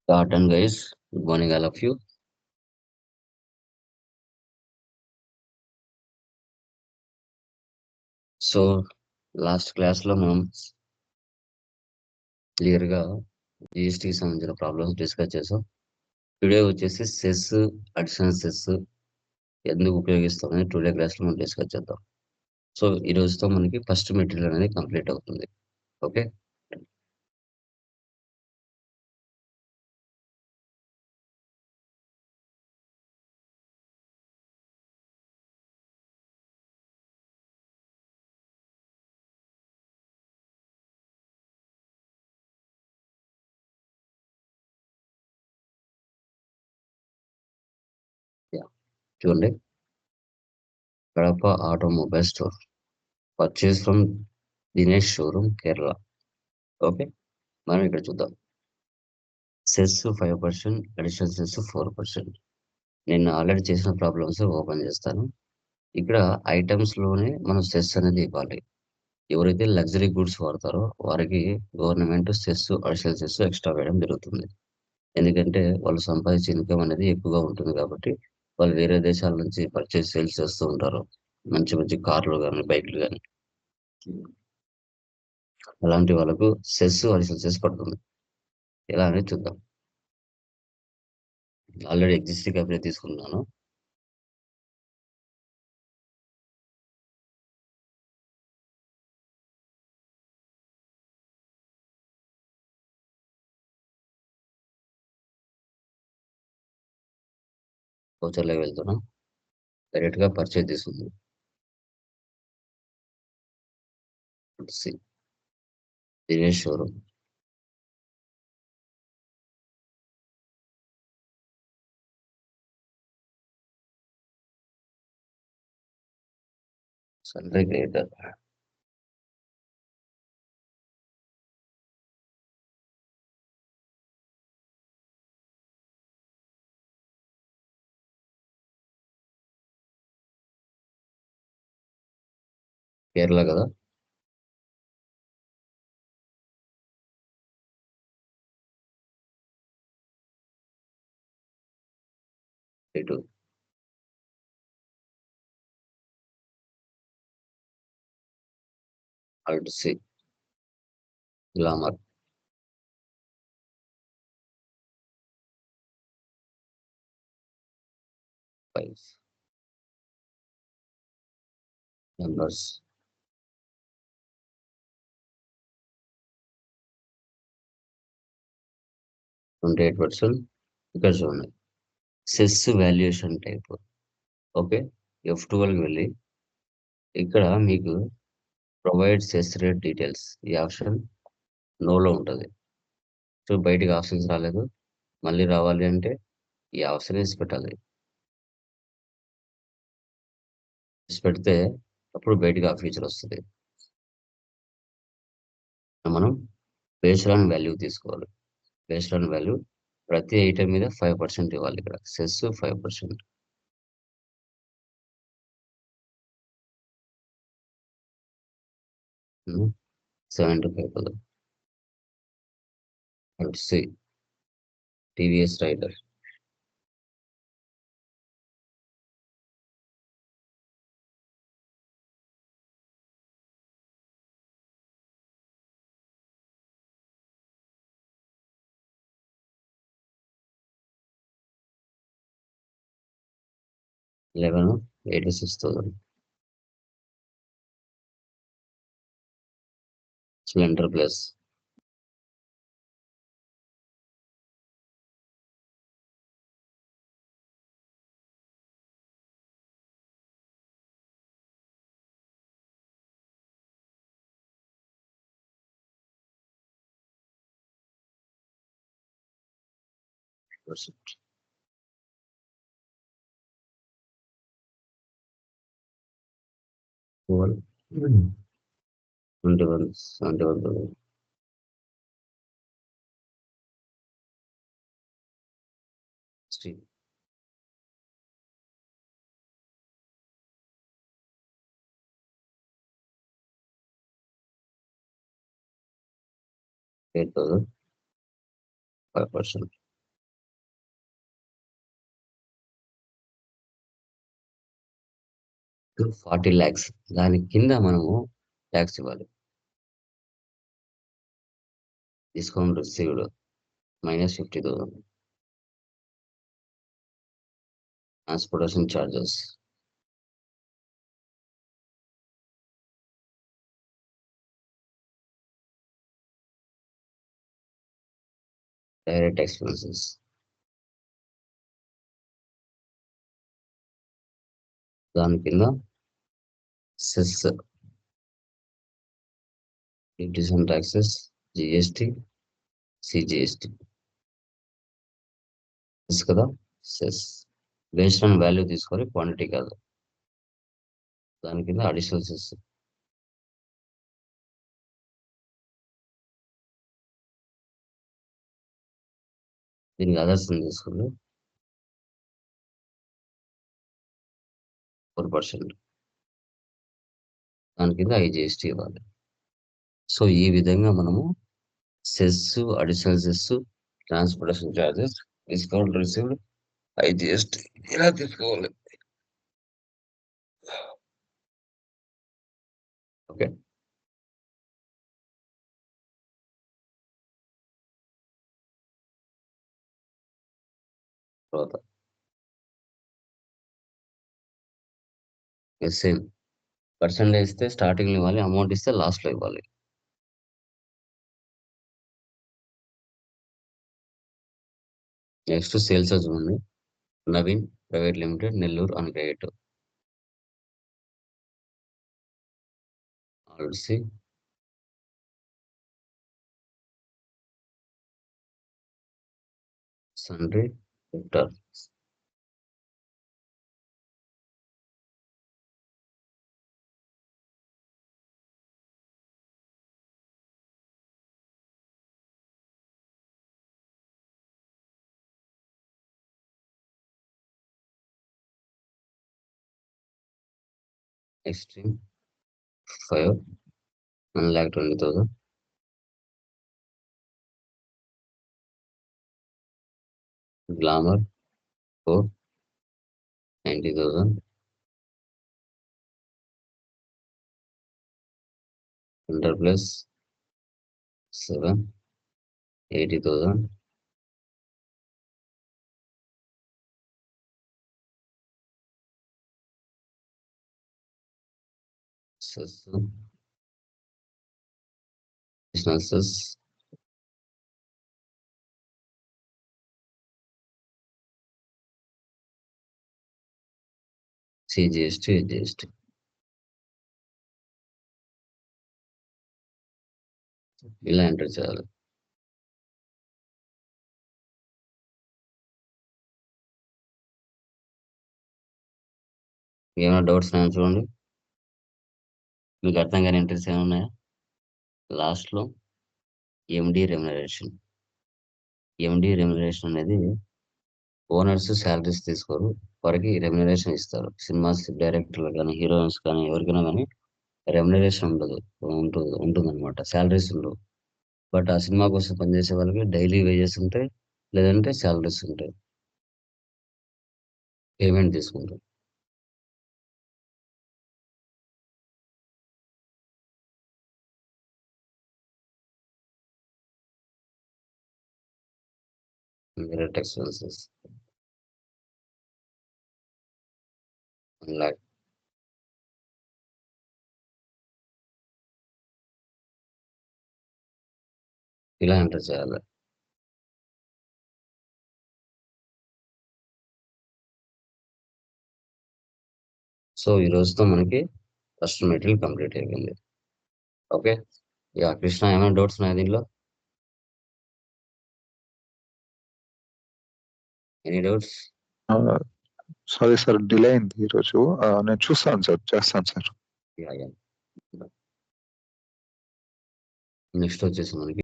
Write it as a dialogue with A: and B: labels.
A: Done, guys. Good morning, all of you. So last క్లాస్లో మనం క్లియర్గా జిఎస్టీకి సంబంధించిన ప్రాబ్లమ్స్ డిస్కస్ చేసాం. టుడే వచ్చేసి సెస్, అడిషనల్ సెస్ ఎందుకు ఉపయోగిస్తామని టుడే క్లాస్లో మనం డిస్కస్ చేద్దాం. సో ఈ రోజుతో మనకి ఫస్ట్ మెటీరియల్ అనేది కంప్లీట్ అవుతుంది. ఓకే, చూడండి. Kadapa automobile store purchase from Dinesh showroom Kerala. Okay, మనం ఇక్కడ చూద్దాం. Cess 5%, additional cess 4%. నేను ఆల్రెడీ చేసిన ప్రాబ్లమ్స్ ఓపెన్ చేస్తాను. ఇక్కడ ఐటమ్స్ లోనే మనం సెస్ అనేది ఇవ్వాలి. ఎవరైతే లగ్జరీ గుడ్స్ వాడతారో వారికి government cess, additional cess extra వేయడం జరుగుతుంది. ఎందుకంటే వాళ్ళు సంపాదించే ఇన్కమ్ అనేది ఎక్కువగా ఉంటుంది కాబట్టి వాళ్ళు వేరే దేశాల నుంచి పర్చేస్ సేల్స్ చేస్తూ ఉంటారు. మంచి మంచి కార్లు కానీ బైక్లు కానీ అలాంటి వాళ్ళకు సెస్, అడిషనల్ సెస్ పడుతుంది. ఎలా అనేది చూద్దాం. ఆల్రెడీ ఎగ్జిస్టింగ్ అప్లై తీసుకున్నాను. వోచర్లోకి వెళ్తున్నా. డైరెక్ట్ గా పర్చేజ్ తీసుకుంది. దినేష్ షోరూమ్. సన్రీ క్రియేటర్. కేరళ కదా. ఇటు అల్ట్ సి గ్లామర్. 5 మెంబర్స్. 28%. ఇక్కడ చూడండి, సెస్ వాల్యుయేషన్ టైప్. ఓకే, F12కి వెళ్ళి ఇక్కడ మీకు ప్రొవైడ్ సెస్ రేట్ డీటెయిల్స్ ఈ ఆప్షన్ నోలో ఉంటుంది. సో బయటికి ఆప్షన్స్ రాలేదు. మళ్ళీ రావాలి అంటే ఈ ఆప్షన్ వేసి పెట్టాలి. వేసి పెడితే అప్పుడు బయటికి ఆ ఫీచర్ వస్తుంది. మనం బేస్డ్ ఆన్ వాల్యూ తీసుకోవాలి. బేస్డ్ ఆన్ వాల్యూ ప్రతి ఐటమ్ మీద 5% ఇవ్వాలి. ఇక్కడ సెస్ 5%. 75. అల్ట్ సి TVS rider. 11, 86,000. Splendor plus. Twelve 21, 71,000. Steel 8,000. 5%. 40 lakhs. దాని కింద మనము ట్యాక్స్ ఇవ్వాలి. Discount received -50,000. Transportation charges. Direct expenses. దాని కింద cess, duties and taxes, GST, CGST. Cess కదా, సెస్. బేస్డ్ ఆన్ వాల్యూ తీసుకోవాలి, క్వాంటిటీ కాదు. దాని కింద అడిషనల్ సెస్. దీనికి అదర్స్ తీసుకోండి 4%. దాని కింద ఐజీఎస్టీ ఇవ్వాలి. సో ఈ విధంగా మనము cess, additional cess, transportation charges, discount received, IGST ఇలా తీసుకోవాలి. ఓకే. తర్వాత సేమ్ పర్సెంటేజ్ ఇస్తే స్టార్టింగ్‌లో ఇవ్వాలి, అమౌంట్ ఇస్తే లాస్ట్‌లో ఇవ్వాలి. నెక్స్ట్ సేల్స్ చూడండి. Naveen private limited, Nellore on credit. ఆల్సీ సన్‌డ్రీ విక్టర్. Extreme 5 1,20,000. Glamour 4 90,000. Inter plus 7 80,000. Cess, additional cess, CGST, GST. ఇలా ఎంటర్ చేయాలి. ఏమైనా డౌట్స్ ఉన్నాయా చూడండి. మీకు అర్థం కాని ఎంట్రీస్ ఏమైనా ఉన్నాయా? లాస్ట్‌లో ఎండీ రెమ్యునరేషన్. ఎండీ రెమ్యునరేషన్ అనేది ఓనర్స్ శాలరీస్ తీసుకోరు. వారికి రెమ్యునరేషన్ ఇస్తారు. సినిమాస్ డైరెక్టర్లు కానీ, హీరోయిన్స్ కానీ ఎవరికైనా కానీ రెమ్యునరేషన్ ఉండదు. ఉంటుందన్నమాట. శాలరీస్ ఉండవు. బట్ ఆ సినిమా కోసం పనిచేసే వాళ్ళకి డైలీ వేజెస్ ఉంటాయి. లేదంటే శాలరీస్ ఉంటాయి. పేమెంట్ తీసుకుంటారు. Direct expenses 1,00,000. ఇలా ఎంటర్ చేయాలి. సో ఈ రోజుతో మనకి ఫస్ట్ మెటీరియల్ కంప్లీట్ అయిపోయింది. ఓకే. యాహ్! కృష్ణ ఏమైనా డౌట్స్ ఉన్నాయా దీంట్లో? Any doubts?
B: Sorry sir, delay అయింది ఈరోజు. నేను చూస్తాను సార్, చేస్తాను సార్.
A: యాహ్! యాహ్! నెక్స్ట్ వచ్చేసి మనకి